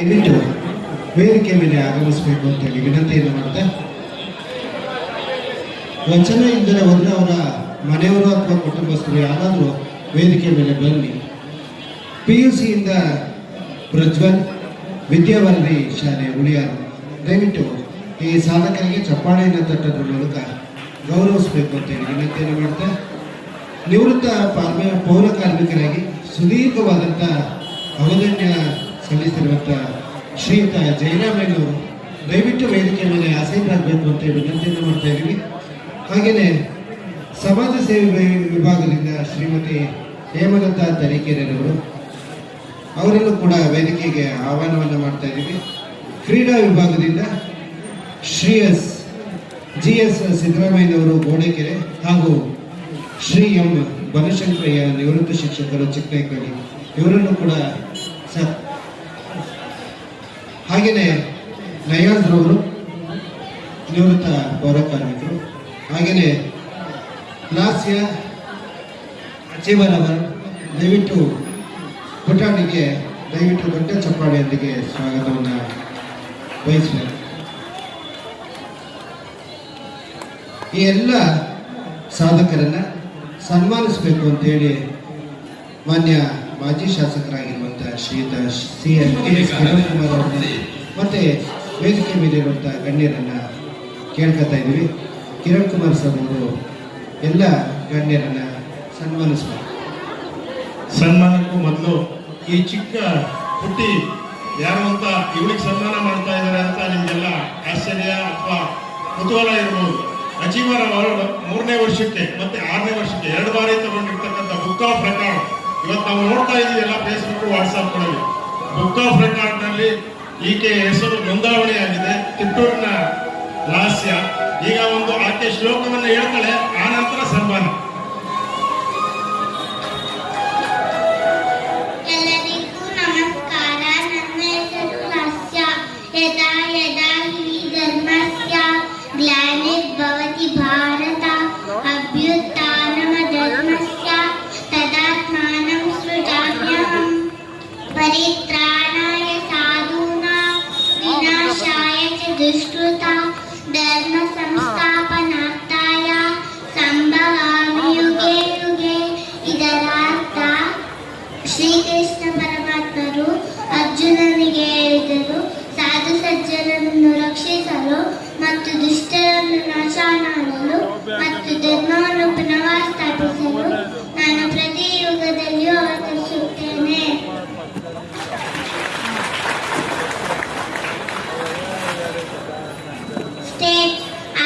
ದಯವಿಟ್ಟು ವೇದಿಕೆ ಮೇಲೆ ಆಗಮಿಸಬೇಕು ಅಂತ ಹೇಳಿ ವಿನಂತಿಯನ್ನು ಮಾಡುತ್ತೆ. ವಚನ ಇದ್ದರೆ ಒಂದು ಅವರ ಮನೆಯವರು ಅಥವಾ ಕುಟುಂಬಸ್ಥರು ಯಾರಾದರೂ ವೇದಿಕೆ ಮೇಲೆ ಬನ್ನಿ. PUC ಇಂದ ಪ್ರಜ್ವಲ್ ವಿದ್ಯಾವರ್ಧಿ ಶಾಲೆ ಉಳಿಯಾರು. ದಯವಿಟ್ಟು ಈ ಸಾಧಕರಿಗೆ ಚಪ್ಪಾಳೆಯನ್ನು ತಟ್ಟೋದ್ರ ಮೂಲಕ ಗೌರವಿಸಬೇಕು ಅಂತ ಹೇಳಿ ವಿನಂತಿಯನ್ನು ಮಾಡುತ್ತೆ. ನಿವೃತ್ತ ಪೌರ ಕಾರ್ಮಿಕರಾಗಿ ಸುದೀರ್ಘವಾದಂಥ ಅವಧನ್ಯ ಸಲ್ಲಿಸಿರುವಂಥ ಶ್ರೀಯುತ ಜಯರಾಮಯ್ಯನವರು ದಯವಿಟ್ಟು ವೇದಿಕೆ ಮೇಲೆ ಆಸೀನರಾಗಬೇಕು ಅಂತ ವಿನಂತಿಯನ್ನು ಮಾಡ್ತಾ ಇದ್ದೀವಿ. ಹಾಗೆಯೇ ಸಮಾಜ ಸೇವೆ ವಿಭಾಗದಿಂದ ಶ್ರೀಮತಿ ಹೇಮಲತಾ ತರೀಕೆರೆಯವರು ಅವರನ್ನು ಕೂಡ ವೇದಿಕೆಗೆ ಆಹ್ವಾನವನ್ನು ಮಾಡ್ತಾ ಇದ್ದೀವಿ. ಕ್ರೀಡಾ ವಿಭಾಗದಿಂದ GS ಸಿದ್ದರಾಮಯ್ಯನವರು ಗೋಡೆಕೆರೆ ಹಾಗೂ ಶ್ರೀ M ಬನಶಂಕರಯ್ಯ ನಿವೃತ್ತ ಶಿಕ್ಷಕರು ಚಿಕ್ಕನಕಳ್ಳಿ ಇವರನ್ನು ಕೂಡ ಹಾಗೆಯೇ ನಯಾಜ್ರವರು ನಿವೃತ್ತ ಪೌರ ಕಾರ್ಮಿಕರು, ಹಾಗೆಯೇ ಲಾಸ್ಯ ಅಚೀವರ್ ಅವರು ದಯವಿಟ್ಟು ಪುಟಾಣಿಗೆ ದಯವಿಟ್ಟು ದೊಡ್ಡ ಚಪ್ಪಾಳೆಯೊಂದಿಗೆ ಸ್ವಾಗತವನ್ನು ಬಯಸಬೇಕು. ಈ ಎಲ್ಲ ಸಾಧಕರನ್ನು ಸನ್ಮಾನಿಸಬೇಕು ಅಂತೇಳಿ ಮಾನ್ಯ ಮಾಜಿ ಶಾಸಕರಾಗಿರುವಂಥ ಶ್ರೀಯುತ CM ಕಿರಣ್ ಕುಮಾರ್ ಅವರನ್ನು ಮತ್ತು ವೇದಿಕೆ ಮೇಲಿರುವಂಥ ಗಣ್ಯರನ್ನು ಕೇಳ್ಕೊತಾ ಇದ್ದೀವಿ. ಕಿರಣ್ ಕುಮಾರ್ ಸರ್ ಅವರು ಎಲ್ಲ ಗಣ್ಯರನ್ನು ಸನ್ಮಾನಿಸಬೇಕು. ಸನ್ಮಾನಕ್ಕೂ ಮೊದಲು ಈ ಚಿಕ್ಕ ಪುಟ್ಟಿ ಯಾರು ಅಂತ ಇವಳಿಗೆ ಸನ್ಮಾನ ಮಾಡ್ತಾ ಇದ್ದಾರೆ ಅಂತ ನಿಮಗೆಲ್ಲ ಆಶ್ಚರ್ಯ ಅಥವಾ ಕುತೂಹಲ ಇರ್ಬೋದು. ಅಚೀವರ್ ಅವಾರ್ಡ್ 3ನೇ ವರ್ಷಕ್ಕೆ ಮತ್ತೆ 6ನೇ ವರ್ಷಕ್ಕೆ 2 ಬಾರಿ ತಗೊಂಡಿರ್ತಕ್ಕಂಥ ಬುಕ್ ಆಫ್ ರೆಕಾರ್ಡ್ ಇವತ್ತು ನಾವು ನೋಡ್ತಾ ಇದೀವಲ್ಲ ಫೇಸ್ಬುಕ್ ವಾಟ್ಸಾಪ್ಗಳಲ್ಲಿ. ಬುಕ್ ಆಫ್ ರೆಕಾರ್ಡ್ನಲ್ಲಿ ಈಕೆ ಹೆಸರು ನೋಂದಾವಣಿ ಆಗಿದೆ. ಕಿತ್ತೂರಿನ ಲಾಸ್ಯ. ಈಗ ಒಂದು ಆಕೆ ಶ್ಲೋಕವನ್ನು ಹೇಳ್ತಾಳೆ, ಆ ನಂತರ ಸನ್ಮಾನ. ಎಲ್ಲರಿಗೂ ನಮಸ್ಕಾರ. ನನ್ನ ಹೆಸರು ಲಾಸ್ಯ. ಯದಾ ಯದಾ ಹಿ ಧರ್ಮಸ್ಯ ಗ್ಲಾನಿರ್ಭವತಿ ಭಾರತ ಅಭ್ಯುತ್ಥಾನಮಧರ್ಮಸ್ಯ ತದಾತ್ಮಾನಂ ಸೃಜಾಮ್ಯಹಂ ಪರಿತ್ರಾಣಾಯ ಸಾಧೂನಾಂ ವಿನಾಶಾಯ ಚ ದುಷ್ಕೃತಾಂ ಧರ್ಮ ಸಂಸ್ಥಾಪನಾರ್ಥಾಯ ಸಂಭವಾಮಿ ಯುಗೆ ಯುಗೆ. ಇದರ ಅರ್ಥ ಶ್ರೀಕೃಷ್ಣ ಪರಮಾತ್ಮರು ಅರ್ಜುನನಿಗೆ ಹೇಳಿದರು, ಸಾಧು ಸಜ್ಜನರನ್ನು ರಕ್ಷಿಸಲು ಮತ್ತು ದುಷ್ಟರನ್ನು ನಾಶ ಮಾಡಲು ಮತ್ತು ಧರ್ಮವನ್ನು ಪುನಃ ಸ್ಥಾಪಿಸಲು ನಾನು ಪ್ರತಿ ಯುಗದಲ್ಲಿಯೂ ಅವತರಿಸುತ್ತೇನೆ. State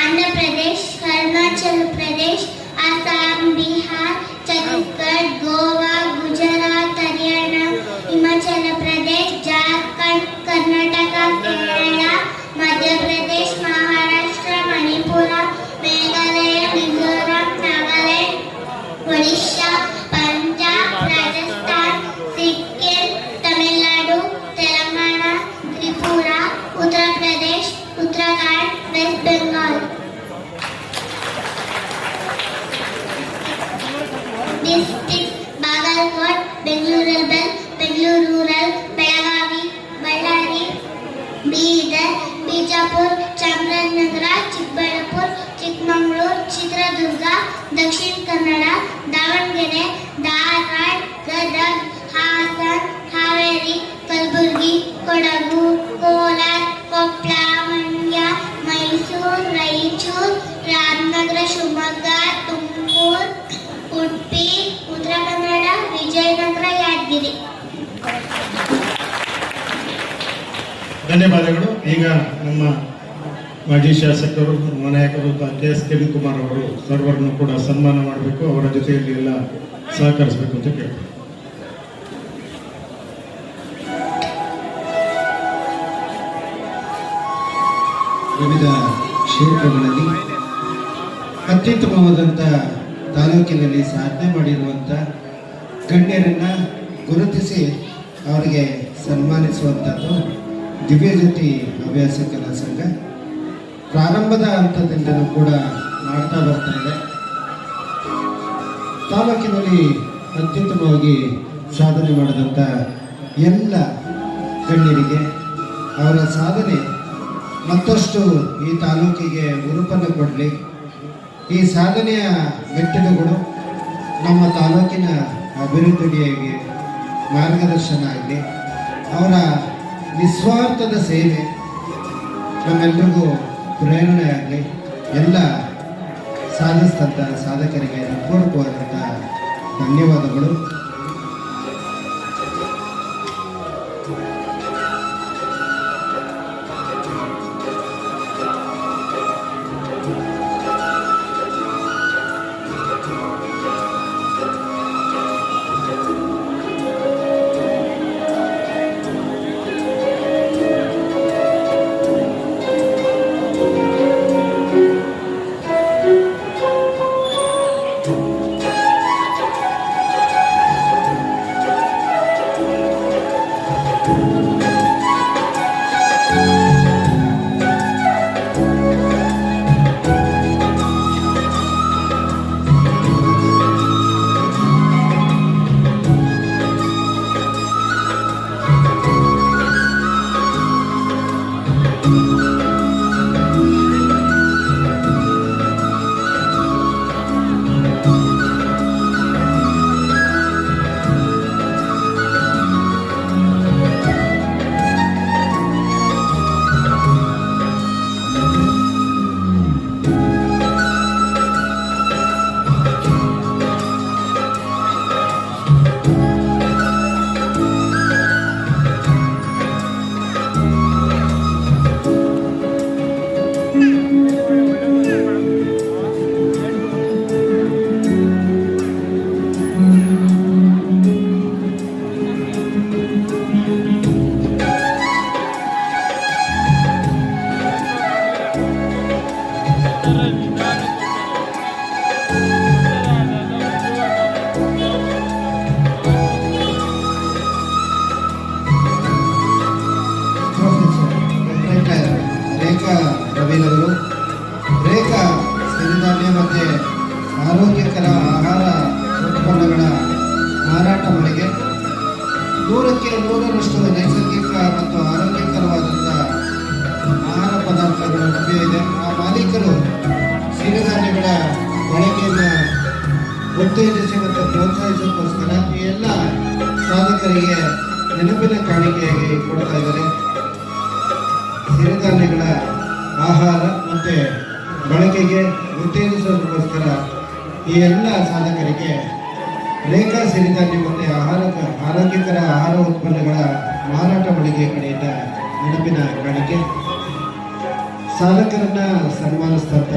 Andhra Pradesh, Arunachal Pradesh, Assam, Bihar, Chhattisgarh, Goa, Gujarat, Haryana, Himachal Pradesh, Jharkhand, Karnataka, Kerala, Madhya Pradesh, Maharashtra, Manipur, Meghalaya, Mizoram, Nagaland, Odisha, Punjab, Rajasthan, Sikkim, Tamil Nadu, Telangana, Tripura, Uttar Pradesh, Uttarakhand, west Bengal. District Bagalkot, Bengaluru urban, Bengaluru rural, Belagavi, Ballari, Bidar, Bijapur, Chamarajanagar, Chikkaballapur, Chikkamagaluru, Chitradurga, Dakshina Kannada, Davanagere, Dharwad, Gadag, Hassan, Haveri, Kalaburagi, Kodagu, Kolar, Koppal, Mandya, Mysuru, Raichur, Ramanagara, Shivamogga, Tumakuru, Udupi, Uttara Kannada, Vijayanagara, Yadgir. ಧನ್ಯವಾದಗಳು. ಈಗ ನಮ್ಮ ಮಾಜಿ ಶಾಸಕರು ನಾಯಕರು KS ಕಿರಣ್ ಕುಮಾರ್ ಅವರು ಸರ್ವರನ್ನು ಕೂಡ ಸನ್ಮಾನ ಮಾಡಬೇಕು, ಅವರ ಜೊತೆಯಲ್ಲಿ ಎಲ್ಲ ಸಹಕರಿಸಬೇಕು ಅಂತ ಕೇಳ್ತಾರೆ. ವಿವಿಧ ಕ್ಷೇತ್ರಗಳಲ್ಲಿ ಅತ್ಯುತ್ತಮವಾದಂಥ ತಾಲೂಕಿನಲ್ಲಿ ಸಾಧನೆ ಮಾಡಿರುವಂಥ ಗಣ್ಯರನ್ನು ಗುರುತಿಸಿ ಅವರಿಗೆ ಸನ್ಮಾನಿಸುವಂಥದ್ದು ದಿವ್ಯಜ್ಯೋತಿ ಹವ್ಯಾಸ ಕಲಾ ಸಂಘ ಪ್ರಾರಂಭದ ಹಂತದಿಂದಲೂ ಕೂಡ ಮಾಡ್ತಾ ಬರ್ತಾ ಇದೆ. ತಾಲೂಕಿನಲ್ಲಿ ಅತ್ಯುತ್ತಮವಾಗಿ ಸಾಧನೆ ಮಾಡಿದಂಥ ಎಲ್ಲ ಗಣ್ಯರಿಗೆ ಅವರ ಸಾಧನೆ ಮತ್ತಷ್ಟು ಈ ತಾಲೂಕಿಗೆ ಉರುಪನ್ನು ಕೊಡಲಿ. ಈ ಸಾಧನೆಯ ಮೆಟ್ಟಿಲುಗಳು ನಮ್ಮ ತಾಲೂಕಿನ ಅಭಿವೃದ್ಧಿಗೆ ಮಾರ್ಗದರ್ಶನ ಆಗಲಿ. ಅವರ ನಿಸ್ವಾರ್ಥದ ಸೇವೆ ನಮ್ಮೆಲ್ಲರಿಗೂ ಪ್ರೇರಣೆ ಆಗಲಿ. ಎಲ್ಲ ಸಾಧಿಸಿದಂಥ ಸಾಧಕರಿಗೆ ಹೃತ್ಪೂರ್ವಕವಾದಂಥ ಧನ್ಯವಾದಗಳು. ರೇಖಾ ರವಿರವರು ರೇಖಾ ಸಿರಿಧಾನ್ಯ ಮತ್ತು ಆರೋಗ್ಯಕರ ಆಹಾರ ಉತ್ಪನ್ನಗಳ ಮಾರಾಟ ಮಳಿಗೆ 100ಕ್ಕೆ 100ರಷ್ಟು ನೈಸರ್ಗಿಕ ಮತ್ತು ಆರೋಗ್ಯಕರವಾದಂಥ ಆಹಾರ ಪದಾರ್ಥಗಳು ಲಭ್ಯ ಇದೆ. ಆ ಮಾಲೀಕರು ಸಿರಿಧಾನ್ಯಗಳ ಬಳಕೆಯನ್ನು ಉತ್ತೇಜಿಸಿ ಮತ್ತು ಪ್ರೋತ್ಸಾಹಿಸೋಕ್ಕೋಸ್ಕರ ಈ ಎಲ್ಲ ಸಾಧಕರಿಗೆ ನೆನಪಿನ ಕಾಣಿಕೆಯಾಗಿ ಕೊಡ್ತಾ ಇದ್ದಾರೆ. ಸಿರಿಧಾನ್ಯಗಳ ಆಹಾರ ಮತ್ತು ಬಳಕೆಗೆ ಉತ್ತೇಜಿಸೋದಕ್ಕೋಸ್ಕರ ಈ ಎಲ್ಲ ಸಾಧಕರಿಗೆ ರೇಖಾ ಸಿರಿಧಾನ್ಯ ಮತ್ತು ಆರೋಗ್ಯಕರ ಆಹಾರ ಉತ್ಪನ್ನಗಳ ಮಾರಾಟ ಮಳಿಗೆ ಕಡೆಯಿಂದ ನೆನಪಿನ ಕಾಣಿಕೆ. ಸಾಧಕರನ್ನ ಸನ್ಮಾನಿಸ್ತಂಥ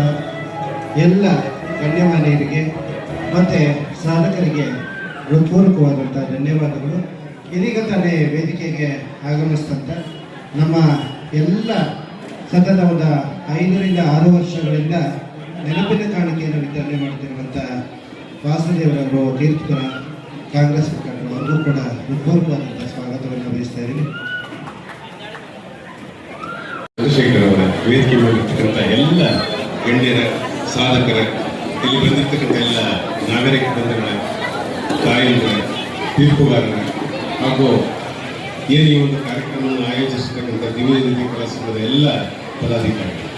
ಎಲ್ಲ ಗಣ್ಯಮಾನ್ಯರಿಗೆ ಮತ್ತು ಸಾಧಕರಿಗೆ ಹೃತ್ಪೂರ್ವಕವಾದಂಥ ಧನ್ಯವಾದಗಳು. ಇದೀಗ ತಾನೇ ವೇದಿಕೆಗೆ ಆಗಮಿಸ್ತಂಥ ನಮ್ಮ ಎಲ್ಲ ಸತತ 5 ರಿಂದ 6 ವರ್ಷಗಳಿಂದ ನೆನಪಿನ ಕಾಣಿಕೆಯನ್ನು ವಿತರಣೆ ಮಾಡುತ್ತಿರುವಂಥ ವಾಸುದೇವರವರು ತೀರ್ಥಪುರ ಕಾಂಗ್ರೆಸ್ ಮುಖಂಡರು ಅವರು ಕೂಡ ಹೃತ್ಪೂರ್ವಕವಾದಂಥ ಸ್ವಾಗತವನ್ನು ಬಯಸ್ತಾ ಇದ್ದೀನಿ. ಚಂದ್ರಶೇಖರ್ ಅವರ ವೇದಿಕೆ ಮೇಲಿರ್ತಕ್ಕಂಥ ಎಲ್ಲ ಗಣ್ಯರ ಸಾಧಕರ, ಇಲ್ಲಿ ಬಂದಿರ್ತಕ್ಕಂಥ ಎಲ್ಲ ನಾಗರಿಕ ಬಂಧುಗಳ, ತಾಯಂದಿರ, ತೀರ್ಪುಗಾರರ ಹಾಗೂ ಏನು ಈ ಒಂದು ಕಾರ್ಯಕ್ರಮವನ್ನು ಆಯೋಜಿಸತಕ್ಕಂಥ ದಿವ್ಯಜ್ಯೋತಿ ಕಲಾ ಸಂಘದ ಎಲ್ಲ ಪದಾಧಿಕಾರಿಗಳು,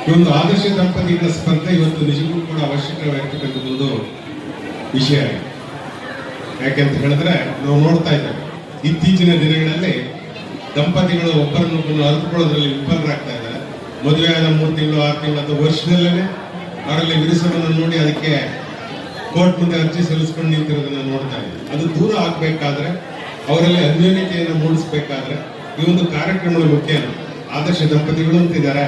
ಈ ಒಂದು ಆದರ್ಶ ದಂಪತಿಗಳ ಸ್ಪರ್ಧೆ ಇವತ್ತು ನಿಜಕ್ಕೂ ಕೂಡ ಅವಶ್ಯಕವಾಗಿರ್ತಕ್ಕಂಥ ಒಂದು ವಿಷಯ ಆಗಿದೆ. ಯಾಕೆಂತ ಹೇಳಿದ್ರೆ ನಾವು ನೋಡ್ತಾ ಇದ್ದೇವೆ ಇತ್ತೀಚಿನ ದಿನಗಳಲ್ಲಿ ದಂಪತಿಗಳು ಒಬ್ಬರನ್ನೊಬ್ಬರನ್ನು ಅರಿತುಕೊಳ್ಳೋದ್ರಲ್ಲಿ ವಿಫಲರಾಗ್ತಾ ಇದ್ದಾರೆ. ಮದುವೆ ಆದ 3 ತಿಂಗಳು 6 ತಿಂಗಳು ಅಥವಾ ವರ್ಷದಲ್ಲೇ ಅವರಲ್ಲಿ ವಿರಸವನ್ನು ನೋಡಿ ಅದಕ್ಕೆ ಕೋರ್ಟ್ ಮುಂದೆ ಅರ್ಜಿ ಸಲ್ಲಿಸ್ಕೊಂಡು ನಿಂತಿರೋದನ್ನ ನೋಡ್ತಾ ಇದ್ದೀವಿ. ಅದು ದೂರ ಆಗ್ಬೇಕಾದ್ರೆ, ಅವರಲ್ಲಿ ಅನ್ಯೋನ್ಯತೆಯನ್ನು ಮೂಡಿಸಬೇಕಾದ್ರೆ ಈ ಒಂದು ಕಾರ್ಯಕ್ರಮಗಳು ಮುಖ್ಯ. ಆದರ್ಶ ದಂಪತಿಗಳು ಅಂತಿದ್ದಾರೆ,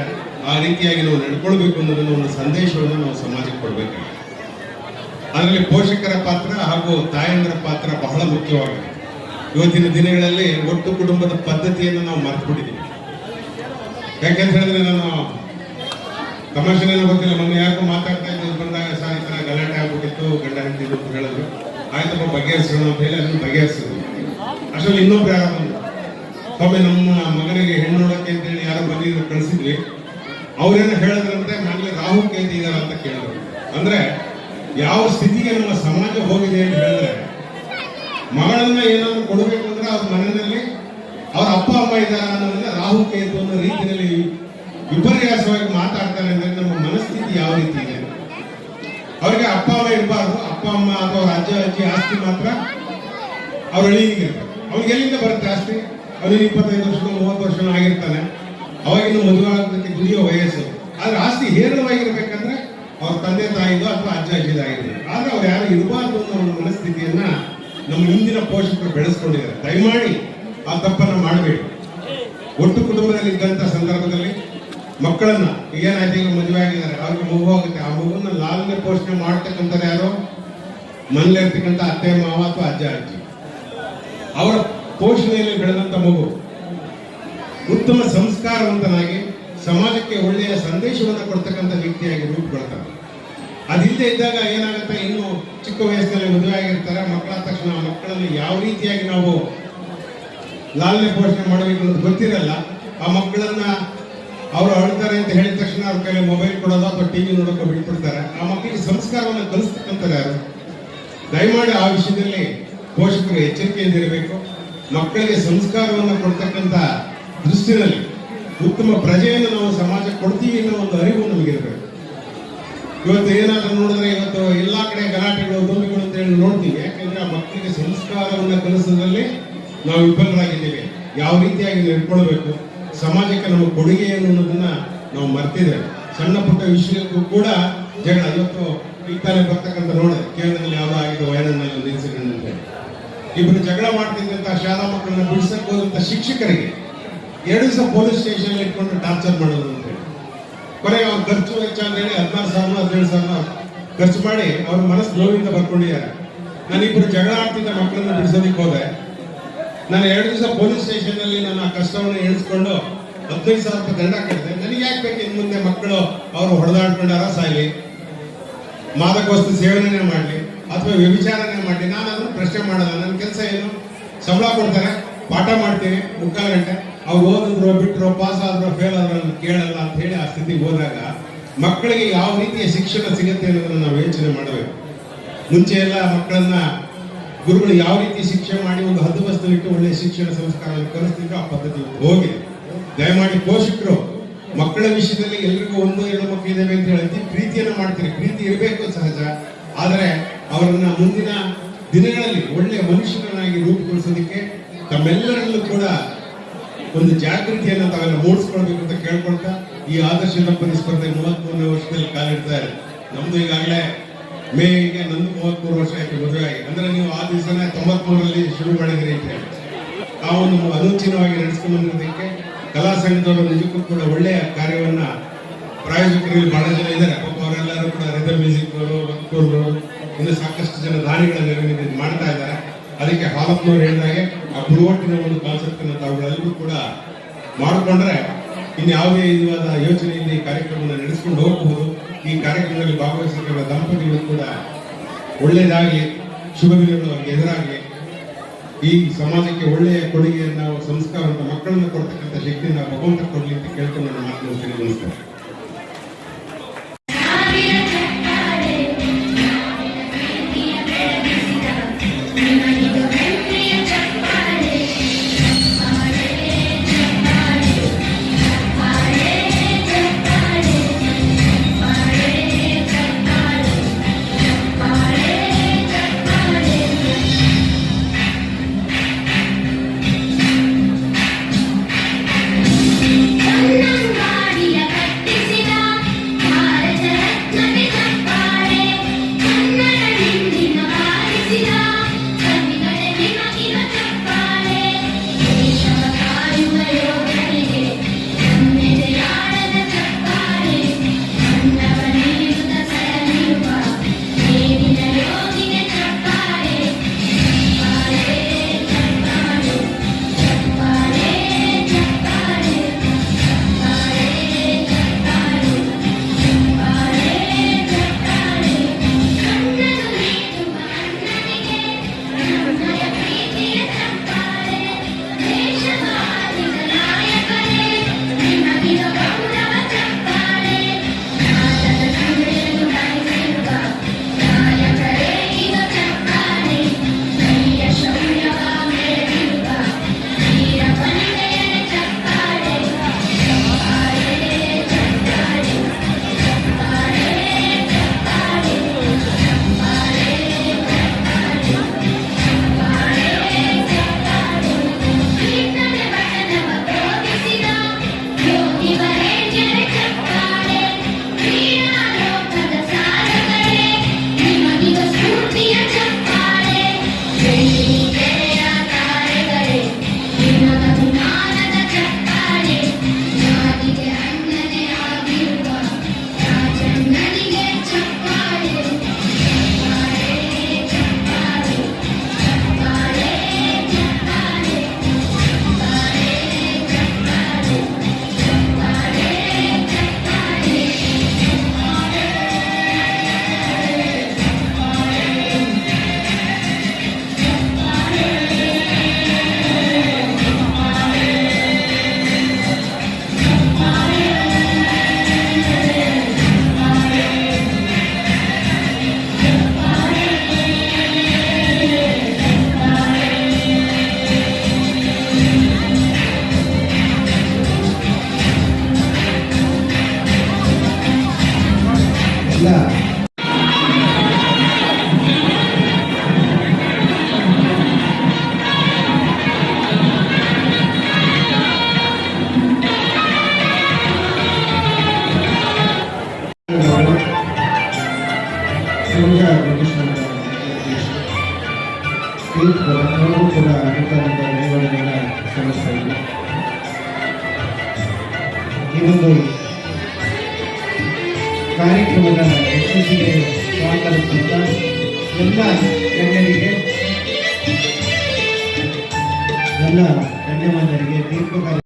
ಆ ರೀತಿಯಾಗಿ ನಾವು ನಡ್ಕೊಳ್ಬೇಕು ಅನ್ನೋದನ್ನ ಒಂದು ಸಂದೇಶವನ್ನು ನಾವು ಸಮಾಜಕ್ಕೆ ಕೊಡಬೇಕಾಗಿದೆ. ಅದರಲ್ಲಿ ಪೋಷಕರ ಪಾತ್ರ ಹಾಗೂ ತಾಯಂದಿರ ಪಾತ್ರ ಬಹಳ ಮುಖ್ಯವಾಗಿದೆ. ಇವತ್ತಿನ ದಿನಗಳಲ್ಲಿ ಒಟ್ಟು ಕುಟುಂಬದ ಪದ್ಧತಿಯನ್ನು ನಾವು ಮರೆತುಬಿಟ್ಟಿದ್ದೀವಿ. ಯಾಕೆಂತ ಹೇಳಿದ್ರೆ ನಾನು ತಮಾಷೆನೇನೋ ಗೊತ್ತಿಲ್ಲ, ಮೊನ್ನೆ ಯಾಕೋ ಮಾತಾಡ್ತಾ ಇದ್ದು ಬಂದಾಗ ಸರ್ ಈ ಥರ ಗಲಾಟೆ ಆಗ್ಬಿಟ್ಟಿತ್ತು, ಗಂಡ ಹೆಂಡತಿದ್ದು ಅಂತ ಹೇಳಿದ್ರು. ಆಯ್ತಪ್ಪ ಬಗೆಹರಿಸೋಣ ಅಂತ ಹೇಳಿ ಅದನ್ನು ಬಗೆಹರಿಸಿದ್ರು. ಅಷ್ಟರಲ್ಲಿ ಇನ್ನೊಬ್ರು ಯಾರೋ ಬಂದ್ರು, ಒಮ್ಮೆ ನಮ್ಮ ಮಗನಿಗೆ ಹೆಣ್ಣು ನೋಡೋಕೆ ಅಂತೇಳಿ ಯಾರೋ ಬಂದಿದ್ರು, ಕಳಿಸಿದ್ವಿ. ಅವ್ರೇನೋ ಹೇಳಿದ್ರಂತೆ ಮನೇಲಿ ರಾಹು ಕೇತು ಇದಾರ ಅಂತ ಕೇಳಿದ್ರು. ಅಂದ್ರೆ ಯಾವ ಸ್ಥಿತಿಗೆ ನಮ್ಮ ಸಮಾಜ ಹೋಗಿದೆ ಅಂತ ಹೇಳಿದ್ರೆ, ಮಗಳನ್ನ ಏನಾದ್ರು ಕೊಡಬೇಕು ಅಂದ್ರೆ ಅವ್ರ ಮನೆಯಲ್ಲಿ ಅವ್ರ ಅಪ್ಪ ಅಮ್ಮ ಇದ್ದಾರ ಅನ್ನೋದನ್ನ ರಾಹು ಕೇತು ಅನ್ನೋ ರೀತಿಯಲ್ಲಿ ವಿಪರ್ಯಾಸವಾಗಿ ಮಾತಾಡ್ತಾರೆ ಅಂದ್ರೆ ನಮ್ಮ ಮನಸ್ಥಿತಿ ಯಾವ ರೀತಿ ಇದೆ. ಅವ್ರಿಗೆ ಅಪ್ಪ ಅಮ್ಮ ಇರಬಾರ್ದು, ಅಪ್ಪ ಅಮ್ಮ ಅಥವಾ ಅವ್ರ ಅಜ್ಜ ಅಜ್ಜಿ ಆಸ್ತಿ ಮಾತ್ರ ಅವ್ರ ಅಳಿಗೆ ಅವ್ನಿಗೆ ಎಲ್ಲಿಂದ ಬರುತ್ತೆ ಆಸ್ತಿ? ಅವನಿಗೆ 25 ವರ್ಷ 30 ವರ್ಷ ಆಗಿರ್ತಾನೆ, ಅವಾಗಿನ ಮದುವೆ ಆಗೋದಕ್ಕೆ ದುಡಿಯೋ ವಯಸ್ಸು. ಆದ್ರೆ ಆಸ್ತಿ ಹೇರಳವಾಗಿರ್ಬೇಕಂದ್ರೆ ಅವ್ರ ತಂದೆ ತಾಯಿದು ಅಥವಾ ಅಜ್ಜ ಅಜ್ಜಿದಾಗಿರ್ಬೇಕು. ಆದ್ರೆ ಅವ್ರು ಯಾರು ಇರಬಾರ್ದು ಅನ್ನೋ ಒಂದು ಮನಸ್ಥಿತಿಯನ್ನ ನಮ್ಮ ಹಿಂದಿನ ಪೋಷಕರು ಬೆಳೆಸ್ಕೊಂಡಿದ್ದಾರೆ. ದಯಮಾಡಿ ಆ ತಪ್ಪನ್ನ ಮಾಡಬೇಡಿ. ಒಟ್ಟು ಕುಟುಂಬದಲ್ಲಿ ಇದ್ದಂತ ಸಂದರ್ಭದಲ್ಲಿ ಮಕ್ಕಳನ್ನ ಏನಾಯ್ತು, ಈಗ ಮದುವೆ ಆಗಿದ್ದಾರೆ, ಅವ್ರಿಗೆ ಮಗು ಆಗುತ್ತೆ, ಆ ಮಗುನ ಲಾಲನೆ ಪೋಷಣೆ ಮಾಡ್ತಕ್ಕಂಥದ್ದು ಯಾರು? ಮನೇಲಿ ಇರ್ತಕ್ಕಂಥ ಅತ್ತೆ ಮಾವ ಅಥವಾ ಅಜ್ಜ ಅಜ್ಜಿ. ಅವರ ಪೋಷಣೆಯಲ್ಲಿ ಬೆಳೆದಂತ ಮಗು ಉತ್ತಮ ಸಂಸ್ಕಾರವಂತನಾಗಿ ಸಮಾಜಕ್ಕೆ ಒಳ್ಳೆಯ ಸಂದೇಶವನ್ನು ಕೊಡ್ತಕ್ಕಂಥ ವ್ಯಕ್ತಿಯಾಗಿ ರೂಪುಗೊಳ್ತಾರೆ. ಅದಿಲ್ಲದೆ ಇದ್ದಾಗ ಏನಾಗುತ್ತೆ, ಇನ್ನು ಚಿಕ್ಕ ವಯಸ್ಸಿನಲ್ಲಿ ಮದುವೆ ಆಗಿರ್ತಾರೆ, ಮಕ್ಕಳಾದ ತಕ್ಷಣ ಆ ಮಕ್ಕಳನ್ನು ಯಾವ ರೀತಿಯಾಗಿ ನಾವು ಲಾಲನೆ ಪೋಷಣೆ ಮಾಡಬೇಕು ಅನ್ನೋದು ಗೊತ್ತಿರಲ್ಲ. ಆ ಮಕ್ಕಳನ್ನ ಅವರು ಅಳ್ತಾರೆ ಅಂತ ಹೇಳಿದ ತಕ್ಷಣ ಅವ್ರ ಕೈಲಿ ಮೊಬೈಲ್ ಕೊಡೋದು ಅಥವಾ ಟಿವಿ ನೋಡೋಕೆ ಬಿಟ್ಬಿಡ್ತಾರೆ. ಆ ಮಕ್ಕಳಿಗೆ ಸಂಸ್ಕಾರವನ್ನು ಕಲಿಸ್ತಕ್ಕಂಥದ್ದು ಯಾರು? ದಯಮಾಡಿ ಆ ವಿಷಯದಲ್ಲಿ ಪೋಷಕರು ಎಚ್ಚರಿಕೆಯಿಂದಿರಬೇಕು. ಮಕ್ಕಳಿಗೆ ಸಂಸ್ಕಾರವನ್ನು ಕೊಡ್ತಕ್ಕಂಥ ದೃಷ್ಟಿನಲ್ಲಿ ಉತ್ತಮ ಪ್ರಜೆಯನ್ನು ನಾವು ಸಮಾಜಕ್ಕೆ ಕೊಡ್ತೀವಿ ಅನ್ನೋ ಒಂದು ಅರಿವು ನಮಗಿರಬೇಕು. ಇವತ್ತು ಏನಾದರೂ ನೋಡಿದ್ರೆ ಇವತ್ತು ಎಲ್ಲಾ ಕಡೆ ಗಲಾಟೆಗಳು ದೊಂಬಿಗಳು ಅಂತ ಹೇಳಿ ನೋಡ್ತೀವಿ. ಯಾಕಂದ್ರೆ ಆ ಮಕ್ಕಳಿಗೆ ಸಂಸ್ಕಾರವನ್ನು ಕಲಿಸೋದ್ರಲ್ಲಿ ನಾವು ವಿಫಲರಾಗಿದ್ದೇವೆ. ಯಾವ ರೀತಿಯಾಗಿ ನಡ್ಕೊಳ್ಬೇಕು, ಸಮಾಜಕ್ಕೆ ನಮ್ಮ ಕೊಡುಗೆ ಏನು ಅನ್ನೋದನ್ನ ನಾವು ಮರ್ತಿದ್ದೇವೆ. ಸಣ್ಣ ಪುಟ್ಟ ವಿಷಯಕ್ಕೂ ಕೂಡ ಜಗಳ. ಇವತ್ತು ಈ ತಾನೇ ಬರ್ತಕ್ಕಂಥ ನೋಡಿದೆ, ಕೇರಳದಲ್ಲಿ ಯಾವುದೋ ಆಗಿದೆ, ವಯನಾಡಿನಲ್ಲಿ ಒಂದು ಇನ್ಸಿಡೆಂಟ್ ಅಂತ ಹೇಳಿ ಇಬ್ಬರು ಜಗಳ ಮಾಡ್ತಿದ್ದಂತ ಶಾಲಾ ಮಕ್ಕಳನ್ನ ಬಿಡಿಸಕ್ಕೆ ಹೋದಂತ ಶಿಕ್ಷಕರಿಗೆ 2 ದಿವಸ ಪೊಲೀಸ್ ಸ್ಟೇಷನ್ ಇಟ್ಕೊಂಡು ಟಾರ್ಚರ್ ಮಾಡೋದು ಅಂತ ಹೇಳಿ ಕೊನೆಗೆ ಅವ್ರ ಖರ್ಚು ವೆಚ್ಚ ಅಂತ ಹೇಳಿ 16,000 17,000 ಖರ್ಚು ಮಾಡಿ ಅವ್ರ ಮನಸ್ಸು ನೋವಿಂದ ಬರ್ಕೊಂಡಿದ್ದಾರೆ. ನಾನಿಬ್ಬರು ಜಗಳ ಆಡ್ತಿದ್ದ ಮಕ್ಕಳನ್ನ ಬಿಡಿಸೋದಕ್ಕೆ ಹೋದೆ. ನಾನು 2 ದಿವಸ ಪೊಲೀಸ್ ಸ್ಟೇಷನ್ ಅಲ್ಲಿ ನನ್ನ ಕಷ್ಟವನ್ನು ಎಣಿಸ್ಕೊಂಡು 15,000 ರೂಪಾಯಿ ದಂಡ ಕಟ್ಟಿದೆ. ನನಗೆ ಯಾಕೆ ಬೇಕು ಇನ್ನು ಮುಂದೆ ಮಕ್ಕಳು ಅವರು ಹೊಡೆದಾಡ್ಕೊಂಡಾರ ಸಾಯ್ಲಿ, ಮಾದಕ ವಸ್ತು ಸೇವನೆ ಮಾಡಲಿ ಅಥವಾ ವ್ಯಭಿಚಾರನೆ ಮಾಡಲಿ, ನಾನು ಅದನ್ನು ಪ್ರಶ್ನೆ ಮಾಡಲ್ಲ. ನನ್ನ ಕೆಲಸ ಏನು? ಸಂಬಳ ಕೊಡ್ತಾರೆ, ಪಾಠ ಮಾಡ್ತೀನಿ 3/4 ಗಂಟೆ, ಅವ್ರು ಓದಿದ್ರು ಬಿಟ್ಟರು, ಪಾಸ್ ಆದ್ರು ಫೇಲ್ ಆದ್ರು ಕೇಳಲ್ಲ ಅಂತ ಹೇಳಿ ಆ ಸ್ಥಿತಿಗೆ ಹೋದಾಗ ಮಕ್ಕಳಿಗೆ ಯಾವ ರೀತಿಯ ಶಿಕ್ಷಣ ಸಿಗುತ್ತೆ ಅನ್ನೋದನ್ನ ನಾವು ಯೋಚನೆ ಮಾಡಬೇಕು. ಮುಂಚೆ ಎಲ್ಲ ಮಕ್ಕಳನ್ನ ಗುರುಗಳು ಯಾವ ರೀತಿ ಶಿಕ್ಷೆ ಮಾಡಿ ಒಂದು ಹದ್ದುಬಸ್ತಿಟ್ಟು ಒಳ್ಳೆಯ ಶಿಕ್ಷಣ ಸಂಸ್ಕಾರವನ್ನು ಕಲಿಸ್ತಿದ್ರು, ಆ ಪದ್ಧತಿ ಹೋಗಿದೆ. ದಯಮಾಡಿ ಪೋಷಕರು ಮಕ್ಕಳ ವಿಷಯದಲ್ಲಿ ಎಲ್ರಿಗೂ 1-2 ಮಕ್ಕಳು ಇದಾವೆ ಅಂತ ಹೇಳಿ ಪ್ರೀತಿಯನ್ನು ಮಾಡ್ತೀರಿ. ಪ್ರೀತಿ ಇರಬೇಕು ಸಹಜ, ಆದರೆ ಅವರನ್ನ ಮುಂದಿನ ದಿನಗಳಲ್ಲಿ ಒಳ್ಳೆಯ ಮನುಷ್ಯರನ್ನಾಗಿ ರೂಪುಗೊಳಿಸೋದಕ್ಕೆ ತಮ್ಮೆಲ್ಲರಲ್ಲೂ ಕೂಡ ಒಂದು ಜಾಗೃತಿಯನ್ನು ತಾವೆಲ್ಲ ಮೂಡಿಸ್ಕೊಳ್ಬೇಕು ಅಂತ ಕೇಳ್ಕೊಳ್ತಾ ಈ ಆದರ್ಶ ದಂಪತಿ ಸ್ಪರ್ಧೆ 33ನೇ ವರ್ಷದಲ್ಲಿ ಕಾಲಿಡ್ತಾರೆ. ನಮ್ದು ಈಗಾಗಲೇ ಮೇಗೆ ನಂದು 33 ವರ್ಷ ಆಯ್ತು ಮದುವೆ ಆಗಿ. ಅಂದ್ರೆ ನೀವು ಆ ದಿವಸನೇ 93ರಲ್ಲಿ ಶುರು ಮಾಡಿದಿರಿ ಅಂತ ಹೇಳಿ ಆ ಒಂದು ಅನುಚಿತವಾಗಿ ನಡೆಸ್ಕೊಂಡು ಬಂದಿರೋದಕ್ಕೆ ಕಲಾ ಸಂಘದವರು ನಿಜಕ್ಕೂ ಕೂಡ ಒಳ್ಳೆಯ ಕಾರ್ಯವನ್ನ ಪ್ರಾಯೋಜಕರಲ್ಲಿ ಬಹಳ ಜನ ಇದ್ದಾರೆ. ಅವರೆಲ್ಲರೂ ಕೂಡ ರಿದಮ್ ಮ್ಯೂಸಿಕ್ ವಕ್ತೂರು ಇನ್ನು ಸಾಕಷ್ಟು ಜನ ದಾನಿಗಳ ಮಾಡ್ತಾ ಇದ್ದಾರೆ. ಅದಕ್ಕೆ ಹಾಲಪ್ಪನವ್ರು ಹೇಳಿದಾಗೆ ಆ ಬುಡವಟ್ಟಿನ ಒಂದು ಕಾನ್ಸೆಪ್ಟ್ ಅನ್ನು ತಾವುಗಳೆಲ್ಲರೂ ಕೂಡ ಮಾಡಿಕೊಂಡ್ರೆ ಇನ್ಯಾವುದೇ ಇದಾದ ಯೋಚನೆಯಿಂದ ಈ ಕಾರ್ಯಕ್ರಮವನ್ನು ನಡೆಸಿಕೊಂಡು ಹೋಗಬಹುದು. ಈ ಕಾರ್ಯಕ್ರಮದಲ್ಲಿ ಭಾಗವಹಿಸಿರುವ ದಂಪತಿಗಳು ಕೂಡ ಒಳ್ಳೆಯದಾಗಲಿ, ಶುಭ ದಿನಗಳು ಅವರಿಗೆ ಎದುರಾಗಲಿ, ಈ ಸಮಾಜಕ್ಕೆ ಒಳ್ಳೆಯ ಕೊಡುಗೆಯನ್ನು ಸಂಸ್ಕಾರವಂತ ಮಕ್ಕಳನ್ನು ಕೊಡ್ತಕ್ಕಂಥ ಶಕ್ತಿಯನ್ನು ಭಗವಂತ ಕೊಡಲಿ ಅಂತ ಕೇಳ್ಕೊಂಡು ನನ್ನ ಮಾತನ್ನು ತಿಳಿಗೊಳಿಸ್ತಾರೆ. ಕನ್ನಂಗಾಡಿಯ ಕಟ್ಟಿ ಈ ಒಂದು ಕಾರ್ಯಕ್ರಮದ ಯಶಸ್ಸಿಗೆ ಸಹಕರಿಸಿದ ಎಲ್ಲ ಗಣ್ಯರಿಗೆ, ಎಲ್ಲ ಗಣ್ಯಮಾನ್ಯರಿಗೆ, ತೀರ್ಪುಗಾರ